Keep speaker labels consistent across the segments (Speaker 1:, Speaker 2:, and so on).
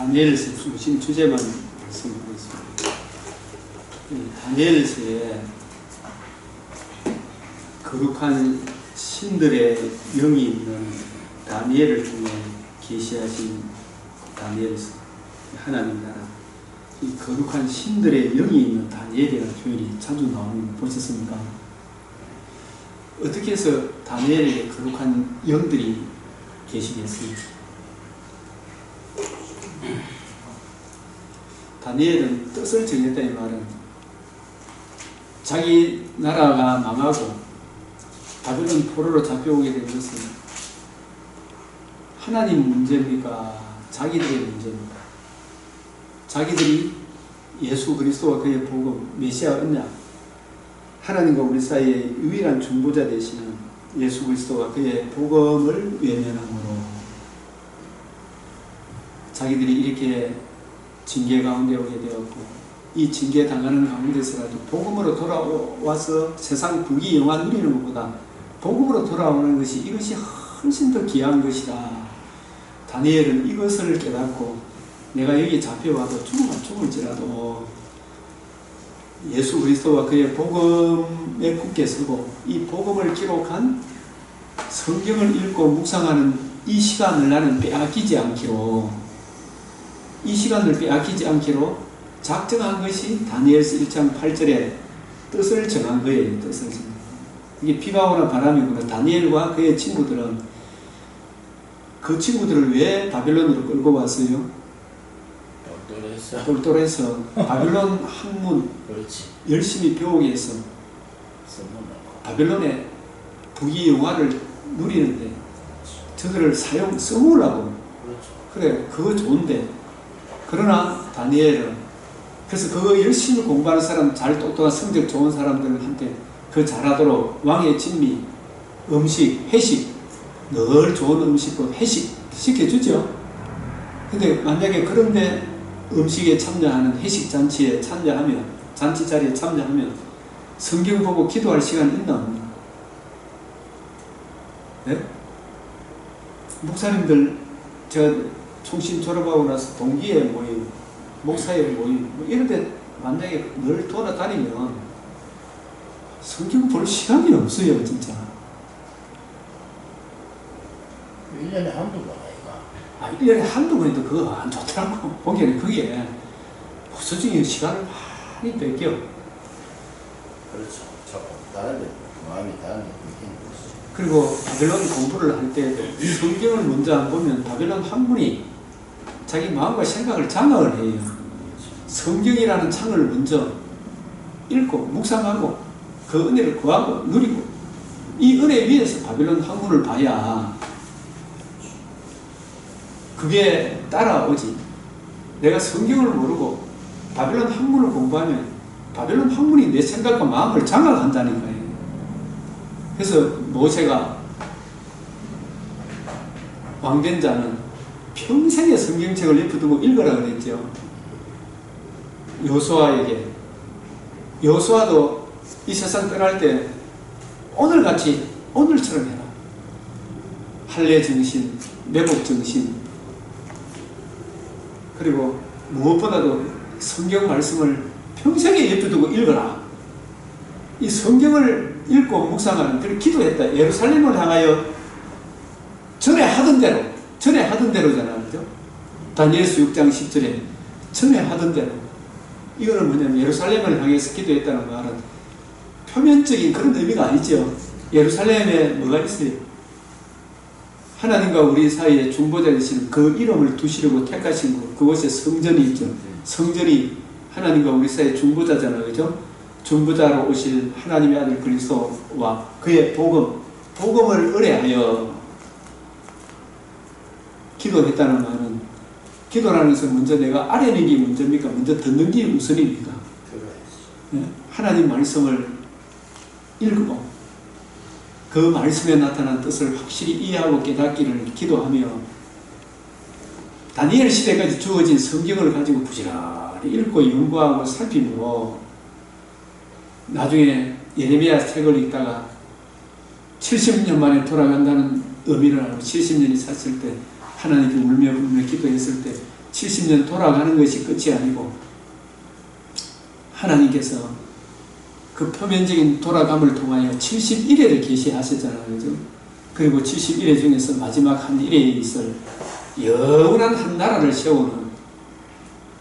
Speaker 1: 다니엘서 중심 주제만 말씀드리겠습니다. 다니엘서에 거룩한 신들의 영이 있는 다니엘을 통해 계시하신 다니엘서, 하나님 나라, 이 거룩한 신들의 영이 있는 다니엘이라는 표현이 자주 나오는 거 보셨습니까? 어떻게 해서 다니엘에게 거룩한 영들이 계시겠습니까? 다니엘은 뜻을 정했다 이 말은 자기 나라가 망하고 바벨론 포로로 잡혀오게 된 것은 하나님 문제입니까? 자기들의 문제입니까? 자기들이 예수 그리스도와 그의 복음, 메시아 언약, 하나님과 우리 사이에 유일한 중보자 되시는 예수 그리스도와 그의 복음을 외면함으로 자기들이 이렇게 징계 가운데 오게 되었고, 이 징계 당하는 가운데서라도 복음으로 돌아와서 세상 부귀 영화 누리는 것보다 복음으로 돌아오는 것이, 이것이 훨씬 더 귀한 것이다. 다니엘은 이것을 깨닫고 내가 여기 잡혀와도 죽을지라도 예수 그리스도와 그의 복음에 굳게 서고 이 복음을 기록한 성경을 읽고 묵상하는 이 시간을 나는 빼앗기지 않기로, 이 시간을 빼앗기지 않기로 작정한 것이 다니엘서 1장 8절에 뜻을 정한 거예요. 뜻을 정한 거예요. 이게 비가 오나 바람이 오나 다니엘과 그의 친구들은 그 친구들을 왜 바벨론으로 끌고 왔어요? 똘똘해서 바벨론 학문 열심히 배우기 위해서 바벨론의 부귀 영화를 누리는데 저들을 써먹으려고. 그래, 그거 좋은데. 그러나 다니엘은, 그래서 그거 열심히 공부하는 사람, 잘 똑똑한 성적 좋은 사람들한테 그 잘하도록 왕의 진미, 음식, 회식, 늘 좋은 음식과 회식 시켜주죠. 근데 만약에 그런데 음식에 참여하는, 회식 잔치에 참여하면, 잔치 자리에 참여하면 성경 보고 기도할 시간 있나 없나? 네? 목사님들, 제가 총신 졸업하고 나서 동기회 모임, 목사회 모임, 뭐 이런 데 만약에 늘 돌아다니면 성경 볼 시간이 없어요, 진짜.
Speaker 2: 1년에 한두 번 아이가?
Speaker 1: 1년에 한두 번인데 그거 안 좋더라고. 보기에는 그게 솔직히 시간을 많이 뺏겨.
Speaker 2: 그렇죠. 조금 다른데 마음이 다른데 그렇게 보시죠.
Speaker 1: 그리고 바벨론 공부를 할 때 성경을 먼저 안 보면 바벨론 학문이 자기 마음과 생각을 장악을 해요. 성경이라는 창을 먼저 읽고 묵상하고 그 은혜를 구하고 누리고 이 은혜 위에서 바벨론 학문을 봐야 그게 따라오지. 내가 성경을 모르고 바벨론 학문을 공부하면 바벨론 학문이 내 생각과 마음을 장악한다는 거예요. 그래서 모세가 왕된 자는 평생의 성경책을 옆에 두고 읽으라 그랬죠. 여호수아에게. 여호수아도 이 세상 떠날 때 오늘같이, 오늘처럼 해라. 할례 정신, 매복 정신, 그리고 무엇보다도 성경 말씀을 평생에 옆에 두고 읽어라. 이 성경을 읽고 묵상하는, 그리고 기도했다. 예루살렘을 향하여 전에 하던 대로잖아요. 그죠? 다니엘서 6장 10절에 전에 하던 대로. 이거는 뭐냐면 예루살렘을 향해서 기도했다는 말은 표면적인 그런 의미가 아니죠. 예루살렘에 뭐가 있어요? 하나님과 우리 사이에 중보자 되시는 그 이름을 두시려고 택하신 곳, 그곳에 성전이 있죠. 성전이 하나님과 우리 사이의 중보자잖아요. 그죠? 중보자로 오실 하나님의 아들 그리스도와 그의 복음을 의뢰하여 기도했다는 말은, 기도라는 것은 먼저 내가 아뢰는 게 먼저입니까? 먼저 듣는 게 우선입니까? 네? 하나님 말씀을 읽고 그 말씀에 나타난 뜻을 확실히 이해하고 깨닫기를 기도하며 다니엘 시대까지 주어진 성경을 가지고 부지런히 읽고 연구하고 살피므로 나중에 예레미야 책을 읽다가 70년 만에 돌아간다는 의미를 알고 70년이 찼을 때 하나님께 울며 불며 기도했을 때 70년 돌아가는 것이 끝이 아니고 하나님께서 그 표면적인 돌아감을 통하여 71회를 계시하셨잖아요. 그죠? 그리고 71회 중에서 마지막 한 1회에 있을 영원한 한 나라를 세우는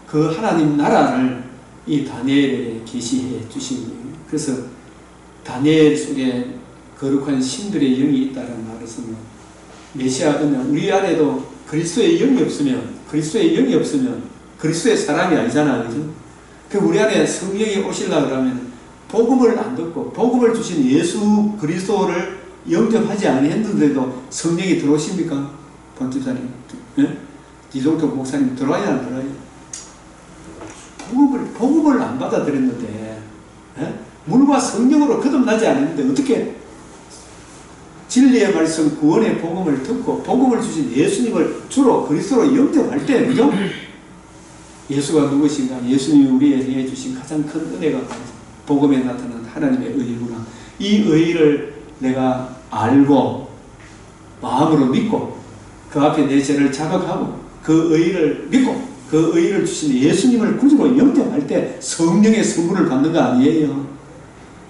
Speaker 1: 그 하나님 나라를 이 다니엘에 계시해 주신 거예요. 그래서 다니엘 속에 거룩한 신들의 영이 있다는 말을 쓰면 메시아 은혜, 우리 안에도 그리스도의 영이 없으면 그리스도의 사람이 아니잖아요. 그죠? 그 우리 안에 성령이 오시려고 그러면 복음을 안 듣고 복음을 주신 예수 그리스도를 영접하지 아니했는데도 성령이 들어오십니까? 본집사님, 예? 이종토 목사님 들어와야 안 들어와요? 복음을 안 받아들였는데, 예? 물과 성령으로 거듭나지 않았는데 어떻게 진리의 말씀 구원의 복음을 듣고 복음을 주신 예수님을 주로 그리스도로 영접할 때, 그죠? 예수가 누구신가? 예수님이 우리에게 해주신 가장 큰 은혜가 복음에 나타난 하나님의 의구나. 이 의를 내가 알고 마음으로 믿고 그 앞에 내 죄를 자각하고 그 의를 믿고 그 의를 주신 예수님을 구주로 영접할 때 성령의 선물을 받는 거 아니에요.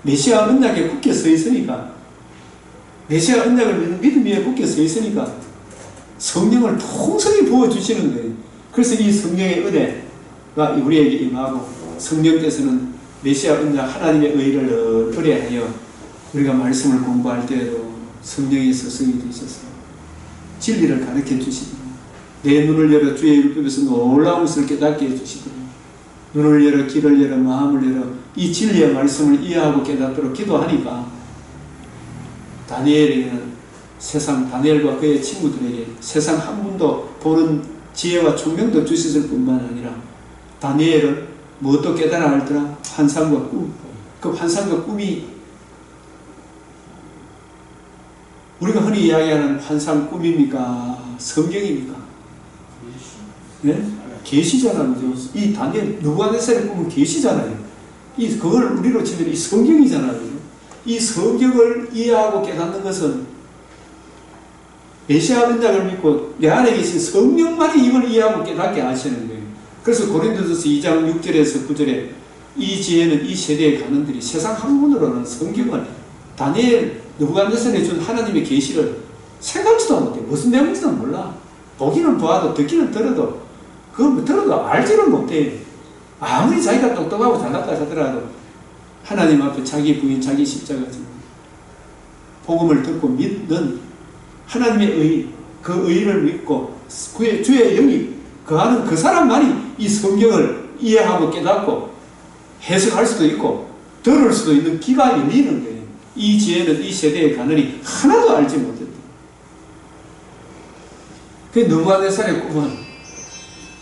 Speaker 1: 메시아 언약에 굳게 서 있으니까, 메시아 언약을 믿음 위에 굳게 서 있으니까 성령을 통성히 부어주시는 거예요. 그래서 이 성령의 은혜가 우리에게 임하고 성령께서는 메시아 언약 하나님의 의를 의뢰하여 우리가 말씀을 공부할 때에도 성령의 스승이 되셔서 진리를 가르쳐 주시고 내 눈을 열어 주의 율법에서 놀라운 것을 깨닫게 해주시고 눈을 열어 귀를 열어 마음을 열어 이 진리의 말씀을 이해하고 깨닫도록 기도하니까 다니엘에게는 다니엘과 그의 친구들에게 세상 한 분도 보는 지혜와 총명도 주셨을 뿐만 아니라 다니엘은 무엇도 깨달아 알더라? 환상과 꿈. 그 환상과 꿈이 우리가 흔히 이야기하는 환상 꿈입니까? 성경입니까? 네? 계시잖아요. 이 다니엘 느부갓네살의 꿈은 계시잖아요. 그걸 우리로 치면 이 성경이잖아요. 이 성경을 이해하고 깨닫는 것은 메시아 언약을 믿고 내 안에 계신 성령만이 이걸 이해하고 깨닫게 하시는 거예요. 그래서 고린도전서 2장 6절에서 9절에 이 지혜는 이 세대의 가는들이 세상 학문으로는 성경을 다니엘 느부갓네살이 준 하나님의 계시를 생각지도 못해. 무슨 내용인지도 몰라. 보기는 봐도 듣기는 들어도 그거 들어도 알지는 못해. 아무리 자기가 똑똑하고 잘났다 하더라도 하나님 앞에 자기 부인 자기 십자가 지고 복음을 듣고 믿는 하나님의 의, 그 의를 믿고 그의 주의 영이 거하는 그 사람만이 이 성경을 이해하고 깨닫고 해석할 수도 있고 들을 수도 있는 귀가 열리는 거예요. 이 지혜는 이 세대에 가느니 하나도 알지 못했다. 그 느부갓네살의 꿈은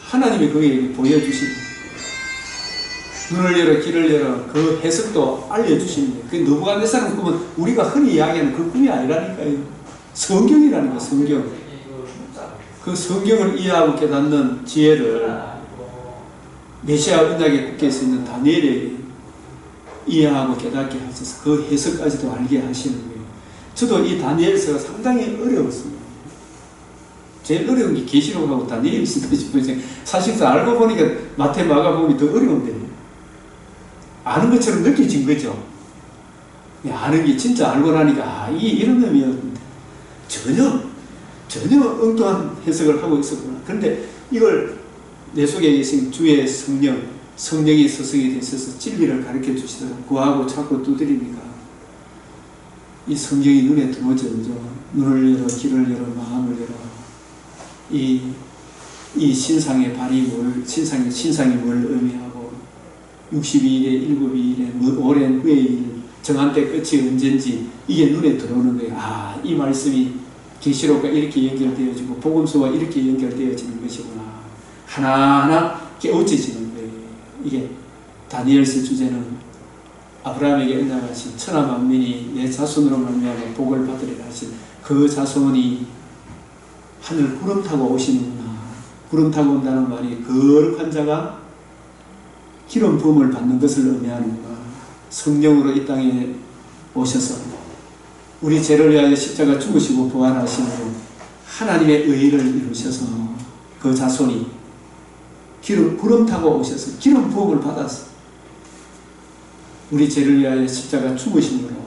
Speaker 1: 하나님이 그에게 보여주시고 눈을 열어 귀를 열어 그 해석도 알려주시는 거예요. 그 느부갓네살의 꿈은 우리가 흔히 이야기하는 그 꿈이 아니라니까요. 성경이라는 거예요. 성경. 그 성경을 이해하고 깨닫는 지혜를 메시아 언약에 굳게 서 있는 다니엘에게 이해하고 깨닫게 하셔서 그 해석까지도 알게 하시는 거예요. 저도 이 다니엘서가 상당히 어려웠습니다. 제일 어려운 게 계시록하고 다니엘서다 싶어요. 사실상 알고 보니까 마태, 마가복음이 더 어려운데 아는 것처럼 느껴진 거죠. 아는 게 진짜 알고 나니까 이런 놈이었는데 전혀 엉뚱한 해석을 하고 있었구나. 그런데 이걸 내 속에 계신 주의 성령이 스승이 되셔서 진리를 가르쳐 주시도록 구하고 찾고 두드리니까 이 성경이 눈에 들어오죠. 눈을 열어 귀를 열어 마음을 열어 이 신상의 발이 신상이 뭘 의미하고 62일에 일곱이 일에 오랜 후의 일 정한 때 끝이 언젠지 이게 눈에 들어오는 거예요. 이 말씀이 계시록과 이렇게 연결되어지고 복음서와 이렇게 연결되어지는 것이구나. 하나하나 깨우쳐지는 거예요. 이게 다니엘서 주제는 아브라함에게 언약하신 천하 만민이 내 자손으로 말미암아 복을 받으리라 하신 그 자손이 하늘 구름 타고 오시는구나. 구름 타고 온다는 말이 거룩한 자가 기름 부음을 받는 것을 의미하는구나. 성령으로 이 땅에 오셔서 우리 죄를 위하여 십자가 죽으시고 부활하심으로 하나님의 의를 이루셔서 그 자손이 구름 타고 오셔서 기름 부음을 받아서 우리 죄를 위하여 십자가 죽으심으로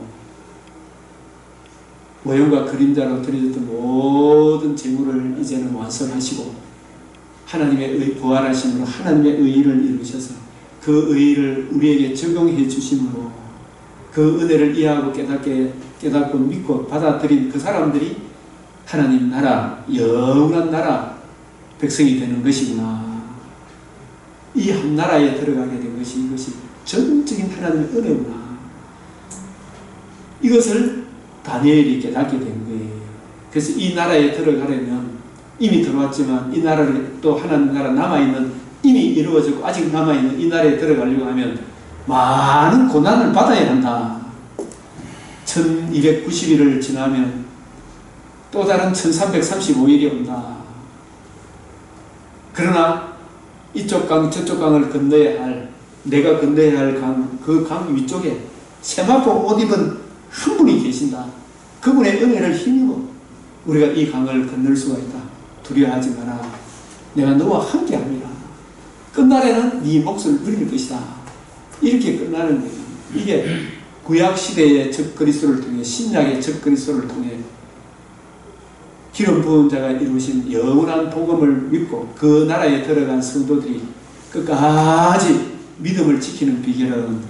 Speaker 1: 모형과 그림자로 드려졌던 모든 재물을 이제는 완성하시고 하나님의 부활하심으로 하나님의 의의를 이루셔서 그 의의를 우리에게 적용해 주심으로 그 은혜를 이해하고 깨닫고 믿고 받아들인 그 사람들이 하나님 나라, 영원한 나라 백성이 되는 것이구나. 이 한 나라에 들어가게 된 것이 이것이 전적인 하나님의 은혜구나. 이것을 다니엘이 깨닫게 된 거예요. 그래서 이 나라에 들어가려면 이미 들어왔지만 이 나라를 또 하나님 나라 남아있는 이미 이루어졌고 아직 남아있는 이 나라에 들어가려고 하면 많은 고난을 받아야 한다. 1290일을 지나면 또 다른 1335일이 온다. 그러나 이쪽 강 저쪽 강을 건너야 할 내가 건너야 할 강, 그 강 위쪽에 세마포 옷 입은 한 분이 계신다. 그분의 은혜를 힘입어 우리가 이 강을 건널 수가 있다. 두려워하지 마라. 내가 너와 함께합니다. 끝날에는 네 몫을 누릴 것이다. 이렇게 끝나는 거예요. 이게 구약시대의 적그리스도를 통해 신약의 적그리스도를 통해 기름 부은 자가 이루신 영원한 복음을 믿고 그 나라에 들어간 성도들이 끝까지 믿음을 지키는 비결은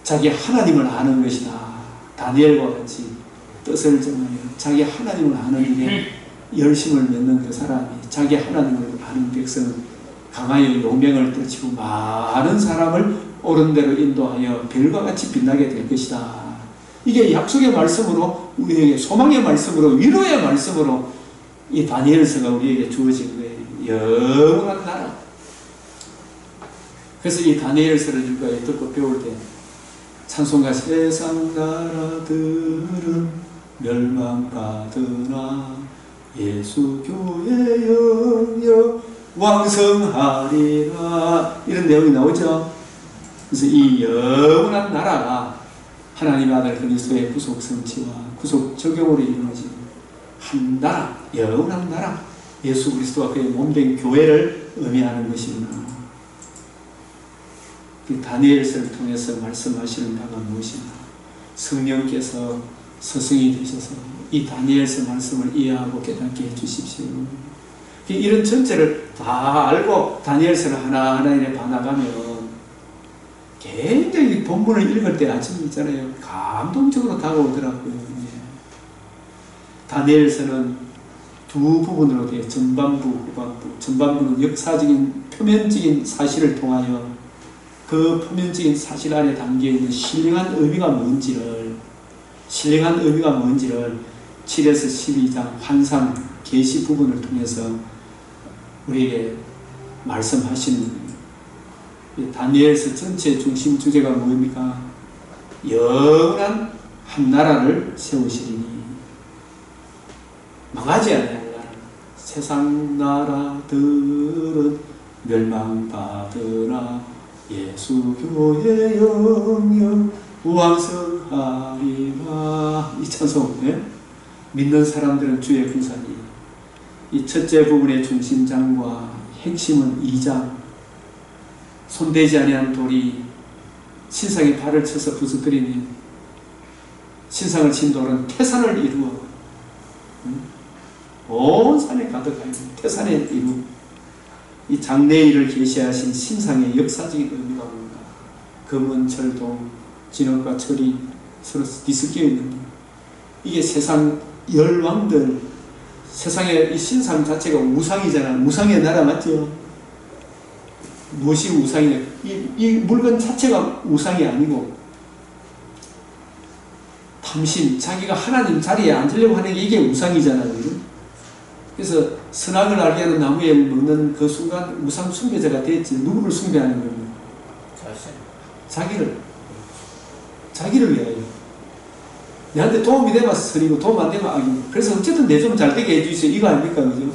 Speaker 1: 자기 하나님을 아는 것이다. 다니엘과 같이 뜻을 정하여 자기 하나님을 아는 일에 열심을 맺는 그 사람이 자기 하나님을 아는 백성은 강하여 용맹을 떨치고 많은 사람을 옳은 대로 인도하여 별과 같이 빛나게 될 것이다. 이게 약속의 말씀으로 우리에게 소망의 말씀으로 위로의 말씀으로 이 다니엘서가 우리에게 주어진 거예요. 영원한 나라. 그래서 이 다니엘서를 우리가 듣고 배울 때 찬송가 세상 나라들은 멸망받으나 예수 교회 영역 왕성하리라 이런 내용이 나오죠. 그래서 이 영원한 나라가 하나님의 아들 그리스도의 구속 성취와 구속 적용으로 이루어진 한 나라, 영원한 나라, 예수 그리스도와 그의 몸된 교회를 의미하는 것이구나. 다니엘서를 통해서 말씀하시는 바가 무엇이냐. 성령께서 스승이 되셔서 이 다니엘서 말씀을 이해하고 깨닫게 해주십시오. 이런 전체를 다 알고 다니엘서를 하나하나 봐나가면 굉장히 본문을 읽을 때 아침에 있잖아요. 감동적으로 다가오더라고요. 다니엘서는 두 부분으로 돼요. 전반부, 후반부. 전반부는 역사적인, 표면적인 사실을 통하여 그 표면적인 사실 안에 담겨있는 신령한 의미가 뭔지를 7에서 12장 환상, 계시 부분을 통해서 우리에게 말씀하시는 거예요. 다니엘서 전체 중심 주제가 뭡니까? 영원한 한 나라를 세우시리니 망하지 아니할 나라. 세상 나라들은 멸망받으나 예수 교회 영영 왕성하리라. 이 찬송, 믿는 사람들은 주의 군사니. 이 첫째 부분의 중심장과 핵심은 2장. 손대지 아니한 돌이 신상에 발을 쳐서 부서뜨리니 신상을 친 돌은 태산을 이루어 온 산에 가득하여 태산에 이루. 이 장래일을 계시하신 신상의 역사적인 의미가 뭔가. 금은 철동, 진흙과 철이 서로 뒤섞여 있는 것. 이게 세상 열왕들, 세상의 이 신상 자체가 우상이잖아. 우상의 나라 맞죠? 무엇이 우상이냐? 이 물건 자체가 우상이 아니고 탐심, 자기가 하나님 자리에 앉으려고 하는 게 이게 우상이잖아요. 그래서 선악을 알게 하는 나무에 먹는 그 순간 우상 숭배자가 됐지. 누구를 숭배하는 거예요? 자기를 위하여. 내한테 도움이 되면 선이고 도움 안 되면 악이고. 그래서 어쨌든 내 좀 잘 되게 해주세요. 이거 아닙니까? 그죠?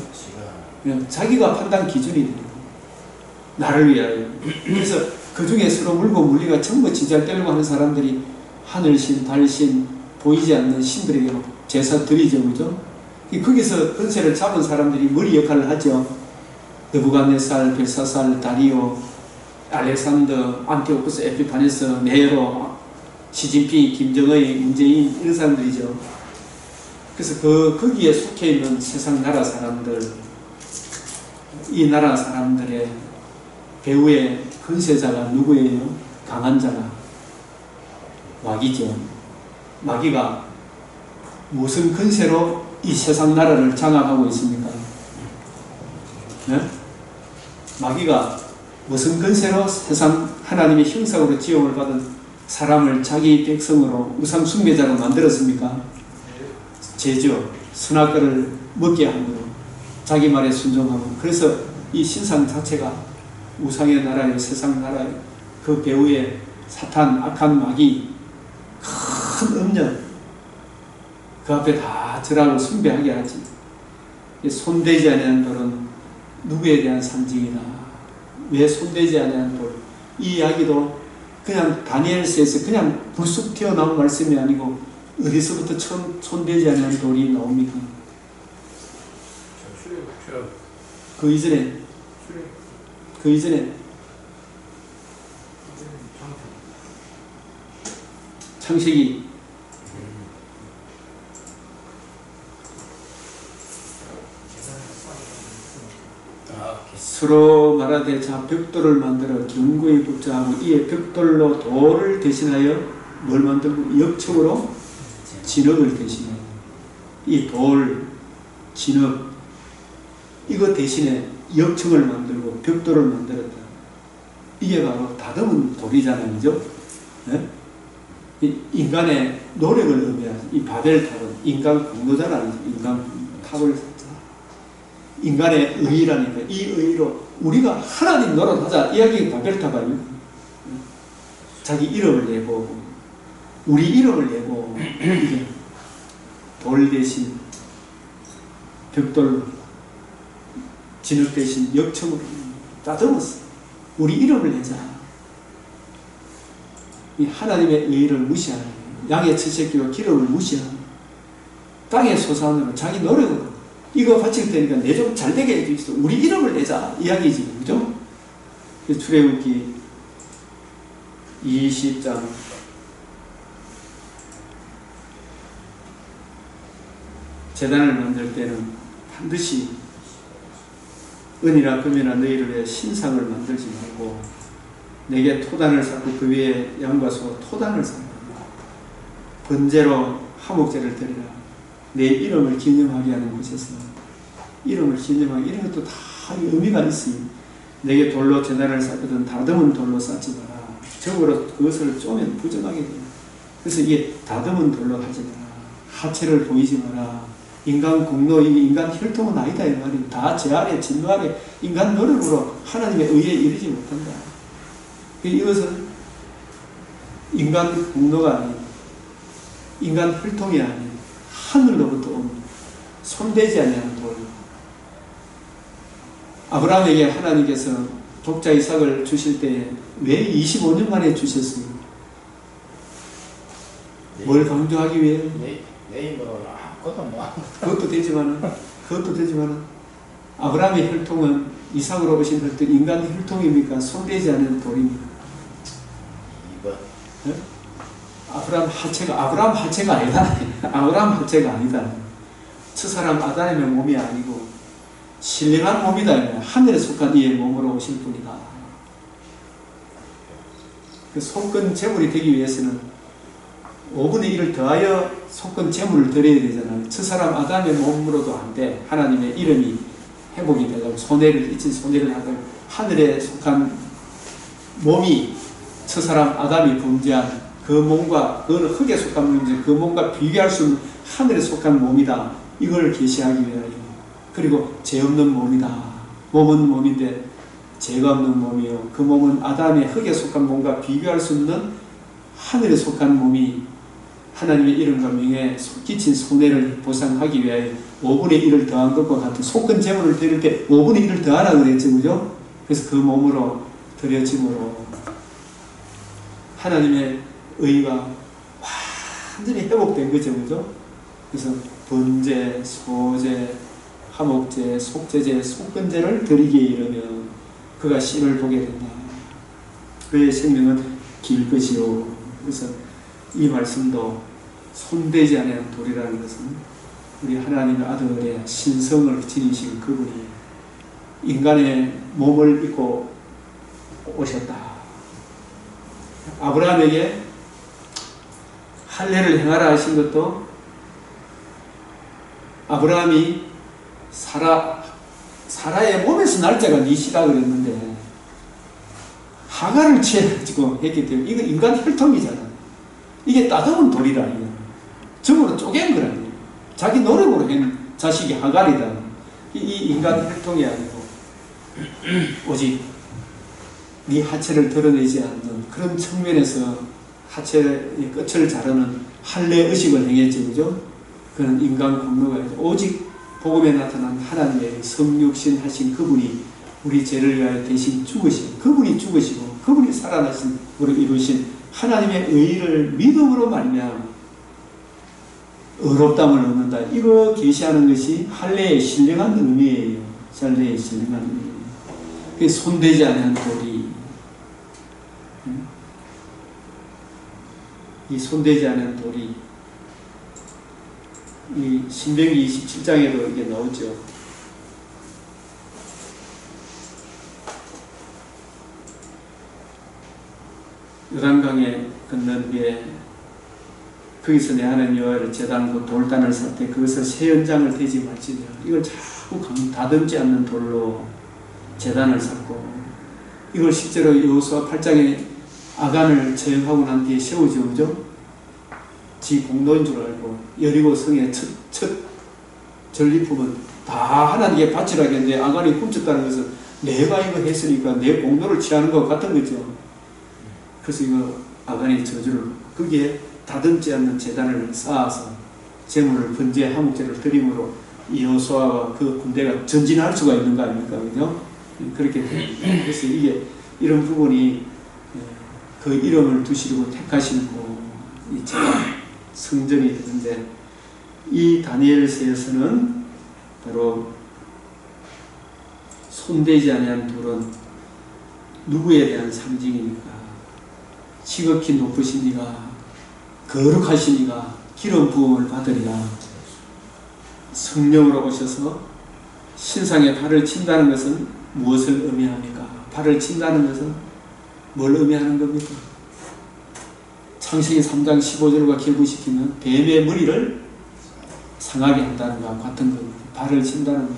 Speaker 1: 그냥 자기가 판단 기준이 됩니다. 나를 위하여. 그래서 그 중에 서로 물고 물리가 전부 지잘 떼려고 하는 사람들이 하늘신, 달신, 보이지 않는 신들에게 제사 드리죠. 그죠? 거기서 권세를 잡은 사람들이 머리 역할을 하죠. 느부갓네살, 벨사살, 다리오, 알렉산더, 안티오쿠스, 에피파네스, 네로, 시진핑, 김정의, 문재인 이런 사람들이죠. 그래서 거기에 속해 있는 세상 나라 사람들, 이 나라 사람들의 배후의 근세자가 누구예요? 강한 자가 마귀죠. 마귀가 무슨 근세로 이 세상 나라를 장악하고 있습니까? 네? 마귀가 무슨 근세로 세상 하나님의 형상으로 지음을 받은 사람을 자기 백성으로 우상 숭배자로 만들었습니까? 제죠. 선악과를 먹게 함으로 자기 말에 순종하고, 그래서 이 신상 자체가 우상의 나라요, 세상 나라요, 그 배후에 사탄, 악한 마귀, 큰 음녀, 그 앞에 다 절하고 숭배하게 하지. 손대지 아니하는 돌은 누구에 대한 상징이다. 왜 손대지 아니하는 돌? 이 이야기도 그냥 다니엘서에서 그냥 불쑥 튀어나온 말씀이 아니고 어디서부터 처음 손대지 아니하는 돌이 나옵니까? 그 이전에 창세기 서로 말하되 자 벽돌을 만들어 견고히 붙자 하고 이에 벽돌로 돌을 대신하여 뭘 만들고 역청으로 진흙을 대신하여 이 돌, 진흙 이거 대신에 역청을 만들고 벽돌을 만들었다. 이게 바로 다듬은 돌이잖아요. 그죠? 네? 이 인간의 노력을 의미하지. 이 바벨탑은 인간 공로자라는 인간 탑을 샀잖아. 인간의 의의라니까 이 의의로 우리가 하나님 노릇하자 이야기가 바벨탑 아닙니까? 자기 이름을 내고 우리 이름을 내고 이게 돌 대신 벽돌 진흙 대신 역청으로 다듬었어. 우리 이름을 내자. 이 하나님의 의의를 무시하는 양의 칠새끼와 기름을 무시하는 땅의 소산으로 자기 노력으로 이거 바칠 테니까 내 좀 잘되게 해주시오. 우리 이름을 내자 이야기지. 그죠? 출애굽기 20장 제단을 만들 때는 반드시 은이나 금이나 너희를 위해 신상을 만들지 말고 내게 토단을 쌓고 그 위에 양과 소 토단을 쌓고 번제로 화목제를 드리라. 내 이름을 기념하게 하는 곳에서 이름을 기념하게 이런 것도 다 의미가 있으니 내게 돌로 제단을 쌓거든 다듬은 돌로 쌓지 마라. 적으로 그것을 쪼면 부정하게 된다. 그래서 이게 다듬은 돌로 하지 마라. 하체를 보이지 마라. 인간 공로, 인간 혈통은 아니다 이 말이에요. 다 제 아래, 진노 아래 인간 노력으로 하나님의 의에 이르지 못한다. 이것은 인간 공로가 아닌 인간 혈통이 아닌 하늘로부터 온 손대지 아니하는 돌. 아브라함에게 하나님께서 독자 이삭을 주실 때에 왜 25년 만에 주셨습니까? 뭘 강조하기 위해?
Speaker 2: 내 힘으로는
Speaker 1: 그것도 되지만은 아브라함의 혈통은 이삭으로 오신 혈통, 인간 혈통입니까? 손대지 않은 돌입니까? 네? 아브라함 하체가 아니다. 아브라함 하체가 아니다. 첫사람 아담의 몸이 아니고 신령한 몸이다. 하늘에 속한 이의 몸으로 오실 분이다. 그 속건 제물이 되기 위해서는 5분의 1을 더하여 속건 제물을 드려야 되잖아요. 첫사람 아담의 몸으로도 안 돼. 하나님의 이름이 회복이 되려고 잊힌 손해를 하고 하늘에 속한 몸이 첫사람 아담이 범죄한 그 몸과 그거는 흙에 속한 몸인데 그 몸과 비교할 수 없는 하늘에 속한 몸이다. 이걸 계시하기 위하여 그리고 죄 없는 몸이다. 몸은 몸인데 죄가 없는 몸이요. 그 몸은 아담의 흙에 속한 몸과 비교할 수 없는 하늘에 속한 몸이 하나님의 이름과 명예에 끼친 손해를 보상하기 위하여 5분의 1을 더한 것과 같은 속건 제물을 드릴 때 5분의 1을 더하라 그랬죠. 그죠? 그래서 그 몸으로 드려짐으로 하나님의 의가 완전히 회복된 거죠. 그죠? 그래서 번제, 소제, 화목제, 속죄제, 속건제를 드리기에 이르면 그가 신을 보게 된다. 그의 생명은 길 것이요. 그래서 이 말씀도 손대지 않은 돌이라는 것은 우리 하나님의 아들의 신성을 지니신 그분이 인간의 몸을 입고 오셨다. 아브라함에게 할례를 행하라 하신 것도 아브라함이 사라의 몸에서 날짜가 니시라 그랬는데 하갈을 취해가지고 했기 때문에 이거 인간 혈통이잖아. 이게 따가운 돌이라 이거. 점으로 쪼갠 거라니. 자기 노력으로 한 자식이 하갈이다. 이 인간 혈통이 아니고 오직 네 하체를 드러내지 않는 그런 측면에서 하체의 끝을 자르는 할례 의식을 행했죠. 그죠? 그는 인간 공로가 아니라 오직 복음에 나타난 하나님의 성육신 하신 그분이 우리 죄를 위하여 대신 죽으신 그분이 죽으시고 그분이 살아나신 우리 이루신 하나님의 의를 믿음으로 말미암아 의롭다함을 얻는다. 이거 계시하는 것이 할례의 신령한 의미예요. 할례의 신령한 의미. 그게 손대지 않은 돌이 이 손대지 않은 돌이 이 신명기 27장에도 이게 나오죠. 요단강에 건넌 뒤에 거기서 내 하나님 여호와를 제단하고 돌단을 살 때 그것을 새 연장을 대지 말지니라. 이걸 자꾸 다듬지 않는 돌로 제단을 샀고 이걸 실제로 여호수아 8장에 아간을 처형하고 난 뒤에 세우죠. 그죠? 지 공로인 줄 알고 여리고 성의 첫 전리품은 다 하나님께 바치라 했는데 아간이 훔쳤다는 것은 내가 이거 했으니까 내 공로를 취하는 것 같은 거죠. 그래서 이거 아간이 저주를 거기에 다듬지 않는 제단을 쌓아서 제물을 번제 화목제를 드림으로 여호수아와 그 군대가 전진할 수가 있는 거 아닙니까? 그죠? 그렇게 됩니다. 그래서 이게 이런 부분이 그 이름을 두시고 택하시고 이 성전이 되는데 이 다니엘서에서는 바로 손대지 아니한 돌은 누구에 대한 상징입니까? 지극히 높으시니가 거룩하시니가 기름 부음을 받으리라. 성령으로 오셔서 신상에 발을 친다는 것은 무엇을 의미합니까? 발을 친다는 것은 뭘 의미하는 겁니까? 창세기 3장 15절과 결부시키면 뱀의 머리를 상하게 한다는 것과 같은 겁니다. 발을 친다는 것.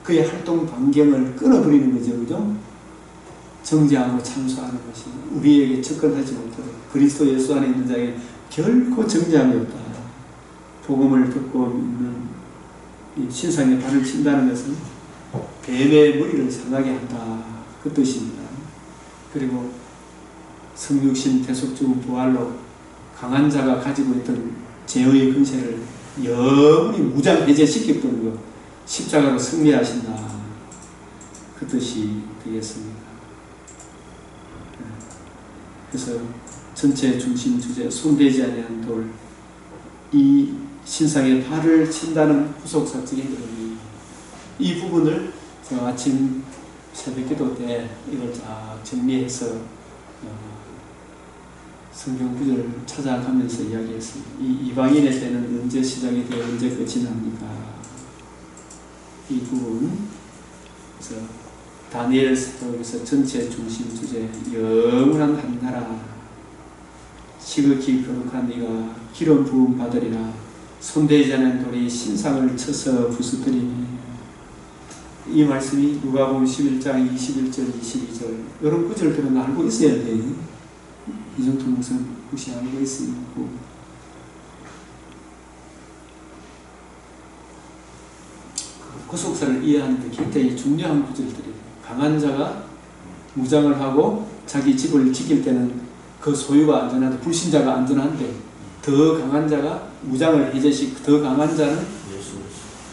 Speaker 1: 그의 활동 반경을 끊어버리는 거죠. 그죠? 정죄함으로 참수하는 것이 우리에게 접근하지 못하도록 그리스도 예수 안에 있는 자에게 결코 정죄함이 없다. 복음을 듣고 있는 이 신상에 발을 친다는 것은 뱀의 머리를 상하게 한다. 그 뜻입니다. 그리고 성육신 대속주 부활로 강한 자가 가지고 있던 죄의 근세를 영원히 무장해제시켰던 것, 십자가로 승리하신다. 그 뜻이 되겠습니다. 그래서 전체 중심 주제 손대지 아니한 돌, 이 신상에 발을 친다는 후속사적인 의미, 이 부분을 제가 아침 새벽기도 때 이걸 쫙 정리해서 성경 구절을 찾아가면서 이야기했습니다. 이 이방인의 때는 언제 시작이 되어 언제 끝이 납니까? 이 부분, 그래서 다니엘 서에서 전체 중심 주제 영원한 한 나라 지극히 거룩한 네가 기름 부음 받으리라. 손대지 않은 돌이 신상을 쳐서 부수뜨리니. 이 말씀이 누가복음 11장 21절 22절 이런 구절들은 알고 있어야 돼. 이정토 목사님 혹시 알고 있으면 구속사를 이해하는 데 굉장히 중요한 구절들이에요. 강한 자가 무장을 하고 자기 집을 지킬 때는 그 소유가 안전한데 불신자가 안전한데 더 강한 자가 무장을 해제시 더 강한 자는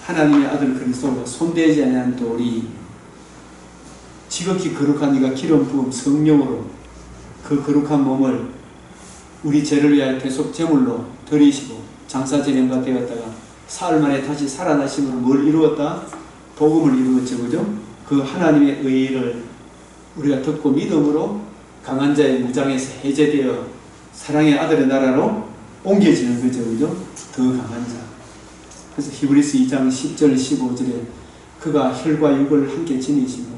Speaker 1: 하나님의 아들 그리스도가 손대지 아니한 돌이 지극히 거룩한 이가 기름 부음 성령으로 그 거룩한 몸을 우리 죄를 위하여 대속 제물로 드리시고 장사 제령가 되었다가 사흘 만에 다시 살아나심으로 뭘 이루었다? 복음을 이루었죠. 그죠? 그 하나님의 의를 우리가 듣고 믿음으로 강한 자의 무장에서 해제되어 사랑의 아들의 나라로 옮겨지는 거죠. 그죠? 더 강한 자. 그래서 히브리서 2장 10절 15절에 그가 혈과 육을 함께 지니시고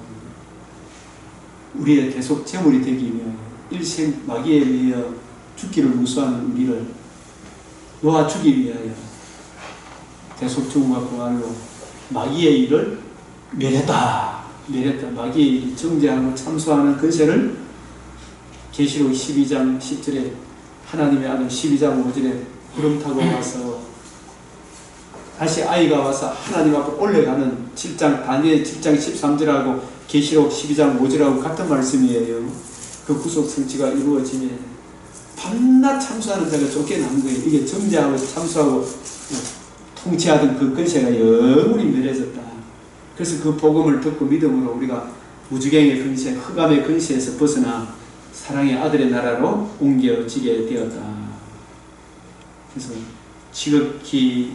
Speaker 1: 우리의 계속 제물이 되기 위하여 일생 마귀에 의하여 죽기를 무수하는 우리를 놓아주기 위하여 계속 죽음과 부활로 마귀의 일을 멸했다. 마귀의 일이 정죄하고 참수하는 근세를 계시록 12장 10절에 하나님의 아들 12장 5절에 구름 타고 와서 다시 아이가 와서 하나님 앞으로 올라가는 7장 다니엘 7장 13절하고 계시록 12장 5절하고 같은 말씀이에요. 그 구속 성취가 이루어지면 밤낮 참수하는 자가 쫓겨나는 거예요. 이게 정죄하고 참수하고 통치하던 그 근세가 영원히 멸해졌다. 그래서 그 복음을 듣고 믿음으로 우리가 무주경의 근세, 흑암의 근세에서 벗어나 사랑의 아들의 나라로 옮겨지게 되었다. 그래서 지극히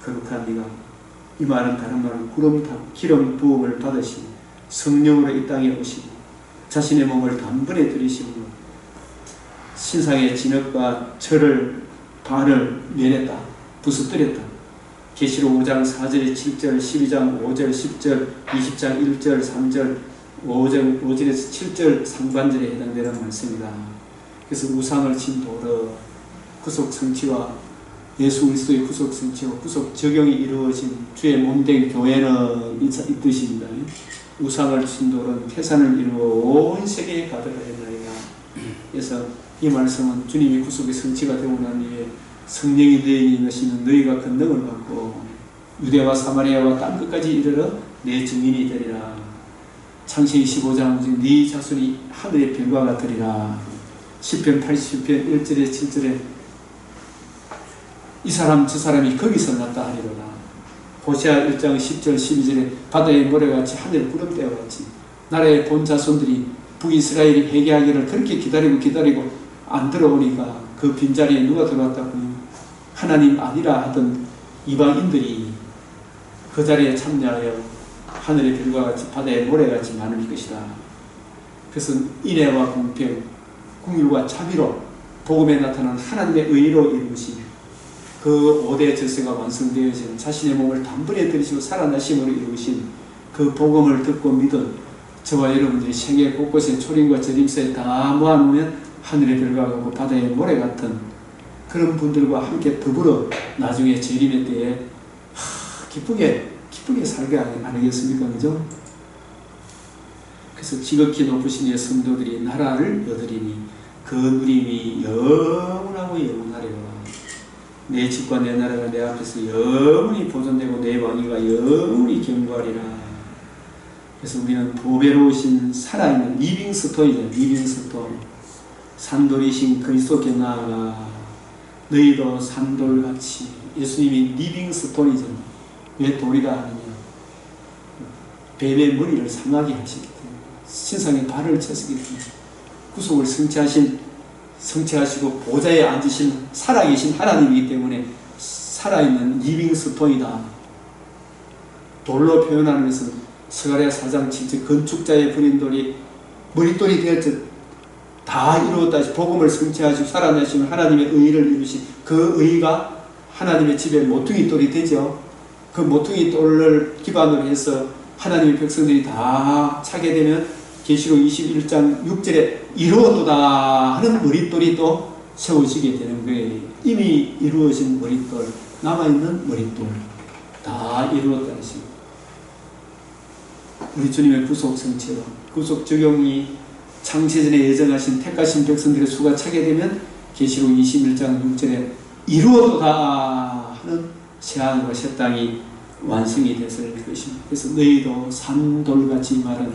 Speaker 1: 거룩한 네가, 이 말은 다른 말은 기름 부음을 받으시고 성령으로 이 땅에 오시고 자신의 몸을 단번에 들이시고 신상의 진흙과 철을 반을 면했다. 부서뜨렸다. 계시록 5장 4절 7절 12장 5절 10절 20장 1절 3절 5절에서 7절 상반절에 해당되는 말씀이다. 그래서 우상을 친 도로 구속 성취와 예수 그리스도의 구속 성취와 구속 적용이 이루어진 주의 몸된 교회는 이 뜻입니다. 우상을 친 돌은 태산을 이루어 온 세계에 가득 하였나이다. 그래서 이 말씀은 주님이 구속의 성취가 되고 난 이후에 성령이 너희에게 임하시는 너희가 권능을 받고 유대와 사마리아와 땅끝까지 이르러 내 증인이 되리라. 창세기 15장 네 자손이 하늘의 별과 같으리라. 시편 80편 1절에 7절에 이 사람 저 사람이 거기서 났다 하리로라. 호세아 1장 10절 12절에 바다의 모래같이 하늘 구름대와 같이 나라의 본 자손들이 북이스라엘이 회개하기를 그렇게 기다리고 안 들어오니까 그 빈자리에 누가 들어왔다고요? 하나님 아니라 하던 이방인들이 그 자리에 참여하여 하늘의 별과 같이 바다의 모래같이 많을 것이다. 그래서 인애와 공평, 공율과 자비로 복음에 나타난 하나님의 의로 이루신 그 5대 절세가 완성되어진 자신의 몸을 단번에 들이시고 살아나심으로 이루신 그 복음을 듣고 믿은 저와 여러분들이 생애 곳곳에 초림과 저림새에 다 모아놓으면 하늘의 별과 같고 바다의 모래 같은 그런 분들과 함께 더불어 나중에 재림의 때에 기쁘게 살게 아니겠습니까? 그죠? 그래서 지극히 높으신 이 성도들이 나라를 얻으리니 그 누림이 영원하고 영원하리라. 내 집과 내 나라가 내 앞에서 영원히 보존되고 내 왕위가 영원히 견고하리라. 그래서 우리는 보배로우신 살아있는 리빙스톤이죠. 리빙스톤. 산돌이신 그리스도께 나아가 너희도 산돌같이. 예수님이 리빙스톤이죠. 왜 돌이라 하느냐. 뱀의 머리를 상하게 하시기 때문에 신상에 발을 쳤기 때문에 구속을 성취하시고 보좌에 앉으신 살아계신 하나님이기 때문에 살아있는 리빙스톤이다. 돌로 표현하는 것은 스가랴 4장 7절 건축자의 버린 돌이 머릿돌이 되었듯 다 이루었다. 복음을 성취하시고 살아내시는 하나님의 의를 이루신 그 의가 하나님의 집에 모퉁이 돌이 되죠. 그 모퉁이 돌을 기반으로 해서 하나님의 백성들이 다 차게 되면 계시록 21장 6절에 이루었도다 하는 머릿돌이 또 세워지게 되는 거예요. 이미 이루어진 머릿돌, 남아있는 머릿돌 다 이루었다는 것입니다. 우리 주님의 구속 성취로 구속 적용이 창세전에 예정하신 택하신 백성들의 수가 차게 되면 계시록 21장 6절에 이루었도다 하는 새하늘과 새 땅이 완성이 됐을 것입니다. 그래서 너희도 산돌같이 말은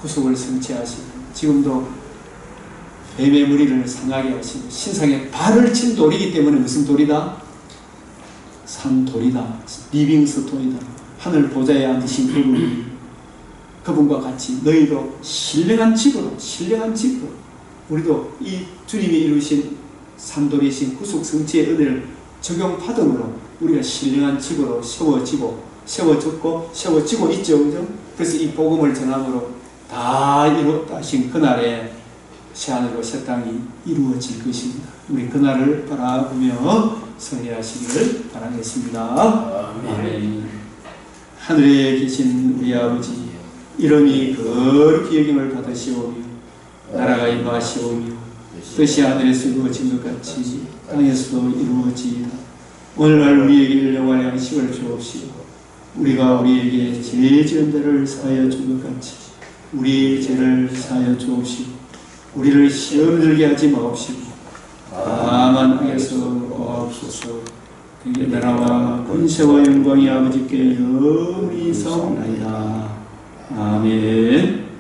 Speaker 1: 구속을 성취하시고 지금도 뱀의 머리를 상하게 하시고 신상에 발을 친 돌이기 때문에 무슨 돌이다? 산돌이다. 리빙스톤이다. 하늘 보좌에 앉으신 그분과 같이 너희도 신령한 집으로 우리도 이 주님이 이루신 산돌이신 구속 성취의 은혜를 적용받음으로 우리가 신령한 집으로 세워지고 세워졌고 세워지고 있죠. 그죠? 그래서 이 복음을 전함으로 다 이루었다 하신 그날에 새하늘과 새 땅이 이루어질 것입니다. 우리 그날을 바라보며 성례하시기를 바라겠습니다. 아멘. 하늘에 계신 우리 아버지, 이름이 거룩히 여김을 받으시오며 나라가 임하시오며 뜻이 하늘에서 이루어진 것 같이 땅에서도 이루어지이다. 오늘날 우리에게 일용할 양식을 주옵시고 우리가 우리에게 죄 지은 데를 사하여 준 것 같이 우리의 죄를 사하여 주옵시고 우리를 시험 들게 하지 마옵시고 다만 악에서 구하옵소서. 그의 나라와 권세와 영광이 아버지께 영원히 있사옵나이다. 아멘.